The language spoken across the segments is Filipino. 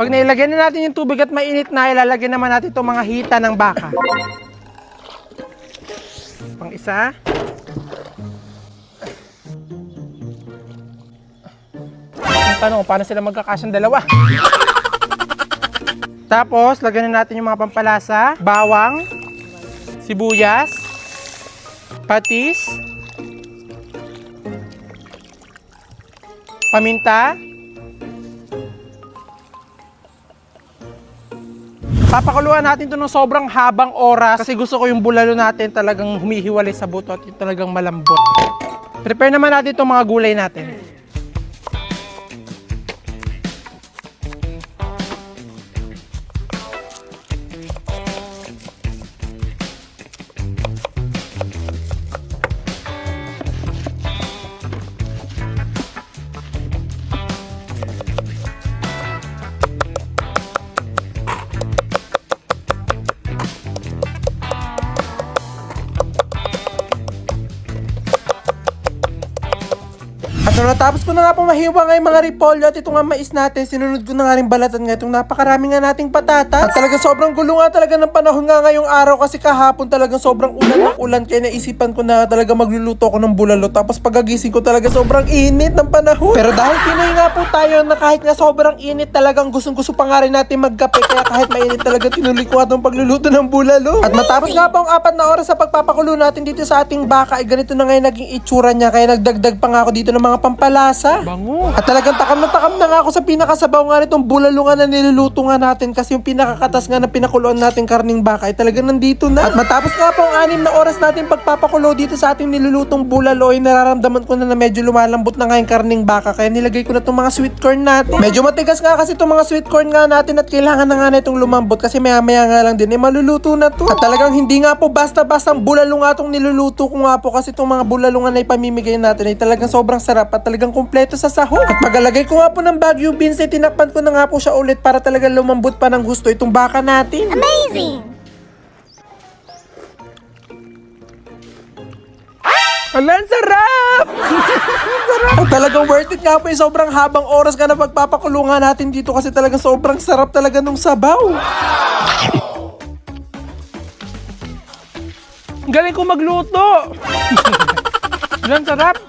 Pag nailagyan na natin yung tubig at mainit na, ilalagyan naman natin itong mga hita ng baka. Pang isa. Ang tanong, paano sila magkakasyang dalawa? Tapos, lagyan na natin yung mga pampalasa. Bawang, sibuyas, patis, paminta. Papakuluan natin ito ng sobrang habang oras kasi gusto ko yung bulalo natin talagang humihiwalay sa buto at yung talagang malambot. Prepare naman natin itong mga gulay natin. At natapos ko na nga po mahiwa nga yung mga repolyo at ito nga mais natin, sinunod ko na nga rin balatan nga itong napakarami nga nating patatas. At talagang sobrang gulo nga talaga ng panahon nga ngayong araw kasi kahapon talagang sobrang ulan ng ulan kaya naisipan ko na talaga magluluto ako ng bulalo. Tapos pagagising ko talaga sobrang init ng panahon. Pero dahil Pinoy nga po tayo na kahit nga sobrang init talagang gustong-gusto pa nga rin natin magkape kaya kahit mainit talaga tinuloy ko atong pagluluto ng bulalo. At matapos nga po ang 4 na oras sa pagpapakulo natin dito sa ating baka ay ganito na ngayon naging itsura niya kaya nagdagdag pa nga ako dito ng mga pampalasa. Bango. At talagang takam na nga ako sa pinakasabaw nga nitong bulalo nga na niluluto nga natin kasi yung pinakakatas nga na pinakuluan natin karning baka ay talagang nandito na. At matapos nga po ang 6 na oras natin pagpapakulo dito sa ating nilulutong bulalo ay nararamdaman ko na medyo lumalambot na nga yung karning baka kaya nilagay ko na itong mga sweet corn natin. Medyo matigas nga kasi itong mga sweet corn nga natin at kailangan na nga na itong lumambot kasi maya maya nga lang din ay maluluto na to. At talagang hindi nga po basta-basta ang bulalo nga itong niluluto ko nga po kasi itong mga bulalo nga na ipamimigay natin ay talagang sobrang sarap at talagang kumpleto sa sahog. At paglalagay ko nga po ng Baguio beans ay tinakpan ko na nga po siya ulit para talagang lumambot pa ng gusto itong baka natin. Amazing! Alan, sarap! Sarap! At talagang worth it nga po yung sobrang habang oras ka na pagpapakulungan natin dito kasi talagang sobrang sarap talaga nung sabaw. Galing ko magluto! Alan, sarap!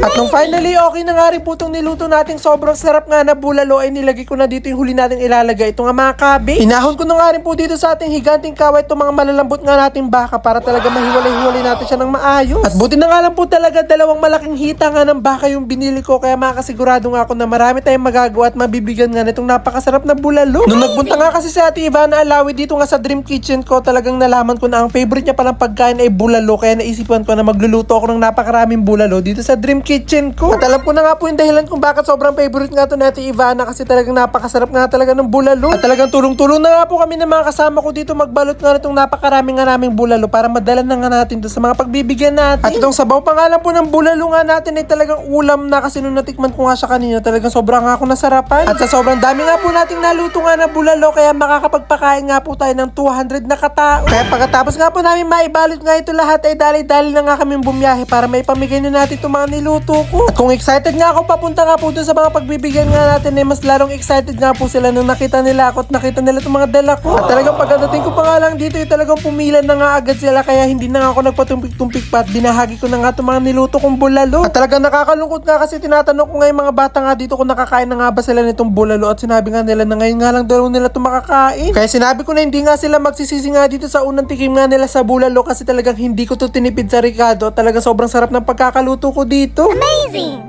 At nung finally okay na nga rin po itong niluto natin sobrang sarap nga na bulalo ay nilagay ko na dito yung huli natin ilalagay ito nga mga kabe. Pinahon ko na nga rin po dito sa ating higanting kaway itong mga malalambot nga nating baka para talaga mahiwalay-hiwalay natin siya ng maayos. At buti na nga lang po talaga dalawang malaking hita nga ng baka yung binili ko kaya makasigurado nga ako na marami tayong magagawa at mabibigyan nga nitong napakasarap na bulalo. Nung nagpunta nga kasi sa Ate Ivana Alawi dito nga sa Dream Kitchen ko talagang nalaman ko na ang favorite niya palang pagkain ay bulalo kaya naisipan ko na magluluto ako ng napakaraming bulalo dito sa Dream Kitchen ko. At alam ko na nga po yung dahilan kung bakit sobrang favorite nga to na Ate Ivana kasi talagang napakasarap nga talaga ng bulalo. At talagang tulong-tulong na nga po kami ng mga kasama ko dito magbalot nga nitong napakaraming bulalo para madala na nga natin to sa mga pagbibigyan natin. At itong sabaw pa nga lang po ng bulalo nga natin ay talagang ulam na kasi nung natikman ko nga siya kanina talagang sobrang nga ako nasarapan. At sa sobrang dami nga po nating naluto nga na bulalo kaya makakapagpakain nga po tayo ng 200 na katao. Kaya pagkatapos nga po namin maibalot nga ito lahat ay dali-dali na nga kami bumiyahe para may pamigay na natin itong mga niluto ko. At kung excited nga ako papunta nga po dun sa mga pagbibigyan nga natin ay mas lalong excited nga po sila nung nakita nila ako at nakita nila itong mga dala ko. At talagang pagdating ko pa nga lang dito ay talagang pumilan na nga agad sila kaya hindi na nga ako nagpatumpik-tumpik pa at binahagi ko na nga itong mga niluto kong bulalo. At talagang nakakalungkot nga kasi tinatanong ko nga yung mga bata nga dito kung nakakain na nga ba sila nitong bulalo at sinabi nga nila na ngayon nga lang daw nila itong makakain. Kaya sinabi ko na hindi nga sila magsisisi nga dito sa unang tikim nga nila sa bulalo kasi talagang hindi ko to tinipid sa Ricardo at talagang sobrang sarap ng pagkakaluto ko dito. Amazing!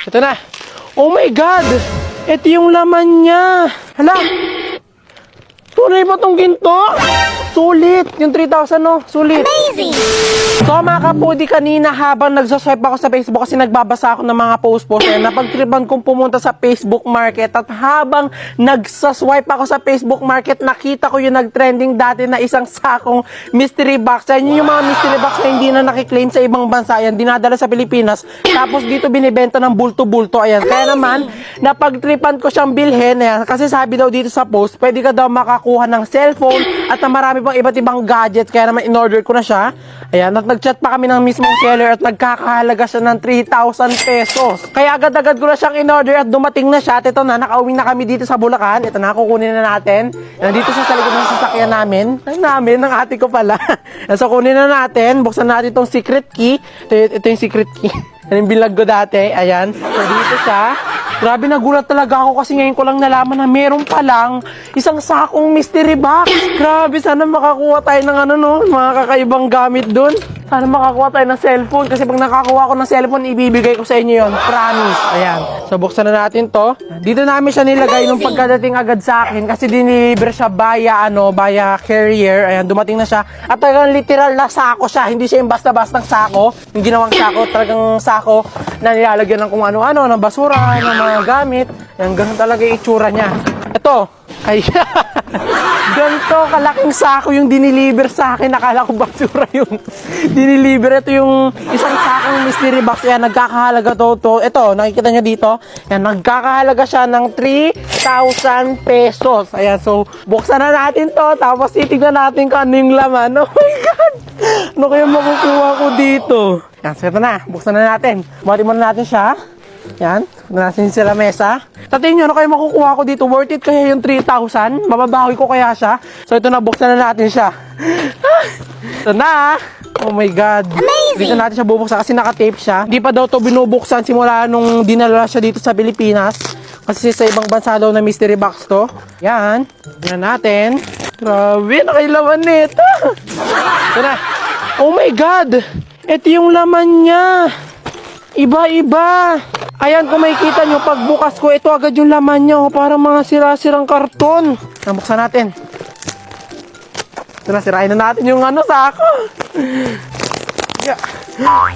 Ito na. Oh my God! Ito yung laman niya. Hala! Tunay ba tong ginto? Sulit! Yung 3,000 no? Sulit. Amazing! So mga kapudi, kanina habang nagsaswipe ako sa Facebook kasi nagbabasa ako ng mga post-post na napagtripan kong pumunta sa Facebook Market at habang nagsaswipe ako sa Facebook Market nakita ko yung nagtrending dati na isang sakong mystery box. Yan yung mga mystery box na hindi na nakiklaim sa ibang bansa. Yan, dinadala sa Pilipinas. Tapos dito binibenta ng bulto-bulto. Ayan. Kaya naman, napagtripan ko siyang bilhin. Ayan, kasi sabi daw dito sa post, pwede ka daw makakuha ng cellphone at na marami iba't ibang gadgets. Kaya naman in-order ko na siya. Ayan, at nag-chat pa kami ng mismong seller at nagkakahalaga siya ng 3,000 pesos. Kaya agad-agad ko na siyang in-order at dumating na siya. At ito na, nakauwi na kami dito sa Bulacan. Ito na, kukunin na natin. Nandito siya sa likod ng sasakyan namin. Ng ate ko pala. So, kunin na natin. Buksan natin itong secret key. Ito yung secret key. Yan yung bilag ko dati. Ayan. So, dito siya. Grabe, nagulat talaga ako kasi ngayon ko lang nalaman na meron palang isang sakong mystery box. Grabe, sana makakuha tayo ng mga kakaibang gamit dun. Sana makakuha tayo ng cellphone kasi pag nakakuha ko ng cellphone, ibibigay ko sa inyo yon. Promise. Ayan. So, buksan na natin to. Dito namin siya nilagay nung pagkadating agad sa akin kasi diniliver siya via carrier. Ayan, dumating na siya. At talagang literal na sako siya. Hindi siya yung basta-bastang sako. Yung ginawang sako, talagang sako na nilalagyan ng kung ano-ano, ng basura, ng mga gamit. Ayan, ganun talaga yung itsura niya. Ito. Ay, ganito kalaking sako yung diniliver sa akin. Nakala ko basura yung diniliver. Ito yung isang sakong mystery box. Yan, nagkakahalaga to. Ito, nakikita nyo dito. Yan, nagkakahalaga siya ng 3,000 pesos. Ayan, so, buksan na natin to. Tapos, titignan natin kung ano yung laman. Oh my God! Ano kaya makukuha ko dito? Yan, so ito na. Buksan na natin. Buhatin muna natin siya. Yan, nasin sila mesa. Tatiin nyo, ano kayo makukuha ko dito? Worth it kaya yung 3,000? Mababawi ko kaya siya? So ito na, buksan na natin siya. Ito na. Oh my God. Amazing! Dito natin siya bubuksan kasi naka-tape siya. Hindi pa daw to binubuksan simula nung dinala siya dito sa Pilipinas. Kasi sa ibang bansa daw na mystery box to. Yan. Tignan natin. Grabe, nakailaman nito. Ito na. Oh my God. Ito yung laman niya. Iba-iba. Ayan, kung makikita nyo, pagbukas ko, ito agad yung laman niya. Parang mga sira-sirang karton. Nabuksan natin. Ito na, sirain na natin yung sako. Yeah.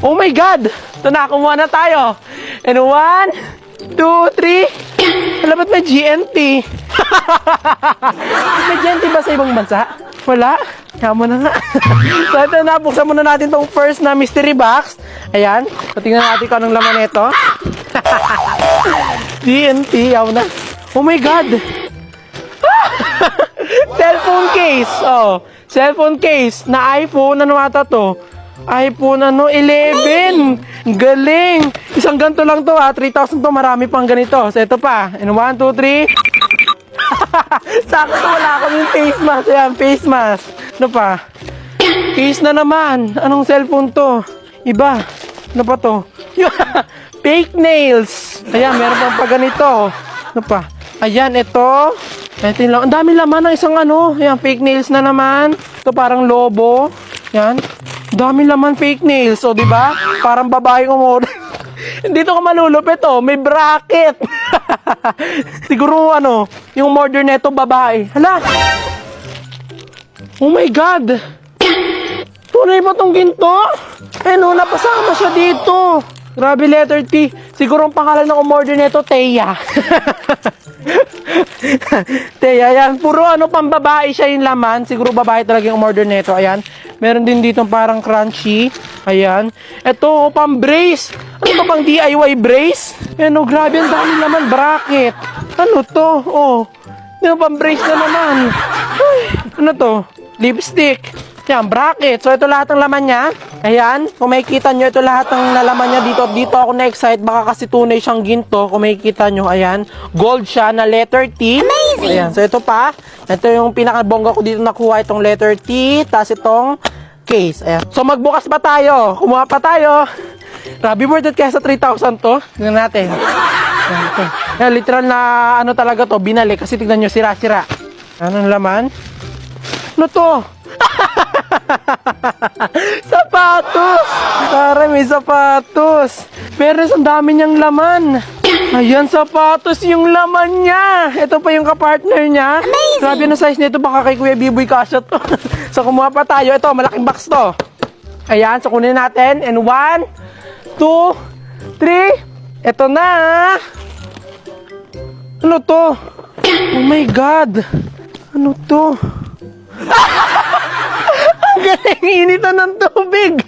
Oh my God! Ito na, kumuha na tayo. And 1, 2, 3. Alam ba't may GNT? May GNT ba sa ibang bansa? Wala? Kaya mo na nga. So ito na, buksan muna natin itong first na mystery box. Ayan. So tingnan natin kung anong laman nito. TNT, yaw na. Oh my God! Cellphone case. Oh, cellphone case na iPhone. Ano ata to? iPhone 11. Galing. Isang ganito lang to 3,000 to. Marami pang ganito. So ito pa. And 1, 2, 3. Sakto, wala akong yung face mask. Ayan, face mask. Ano pa? Case na naman. Anong cellphone to? Iba. Ano pa to? Fake nails. Ayan, meron pang ganito. Ano pa? Ayan, ito. Ito yung ang dami laman ng isang Ayan, fake nails na naman. Ito parang lobo. Ayan. Dami laman fake nails. O, diba? Parang babae umorder. Dito ka malulupit, may bracket. Siguro, yung order neto babae. Hala! Oh my God! Tunay ba tong ginto? Napasama siya dito. Grabe, letter T. Siguro ang pangalan ng umorder nito, Teya. Teya, yan. Puro pambabae siya yung laman. Siguro babae talaga yung umorder nito. Ayan. Meron din dito parang crunchy. Ayan. Ito, pang brace. Ano to, pang DIY brace? Grabe, ang dami laman. Bracket. Ano to? Pang brace na naman. Ay, ano to? Lipstick. Yan, bracket. So, ito lahat ng laman niya. Ayan. Kung makikita nyo, ito lahat ng nalaman niya dito. Dito ako na-excite. Baka kasi tunay siyang ginto. Kung makikita nyo, ayan. Gold siya na letter T. Amazing! Ayan. So, ito pa. Ito yung pinakabongga ko dito nakuha. Itong letter T. Tapos itong case. Ayan. So, magbukas pa tayo. Kumuha pa tayo. Grabe, worth it kaya sa 3,000 to. Tignan natin. Ayan, ito. Ayan, literal na talaga to. Binalik. Kasi tignan nyo, sira-sira. Anong laman? Ano to? Sapatos! Tara, may sapatos. Pero ang dami niyang laman. Ayan, sapatos yung laman niya. Ito pa yung kapartner niya. Amazing! Grabe na size nito. Baka kay Kuya Biboy kasya to. So, kumuha pa tayo. Ito, malaking box to. Ayan, so kunin natin. And 1, 2, 3. Ito na. Ano to? Oh my God. Ano to? Ang galing, initan ng tubig.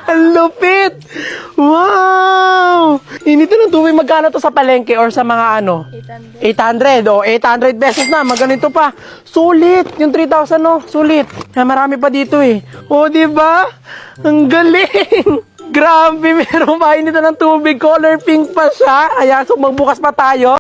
Ang lupit. Wow! Initan ng tubig, magkano to sa palengke or sa mga ano? 800. 800. O, 800 pesos na. Maganito pa. Sulit. Yung 3,000, no? Sulit. Marami pa dito eh. O, diba? Ang galing. Grabe, meron pa initan ng tubig. Color pink pa siya. Ayan, so magbukas pa tayo.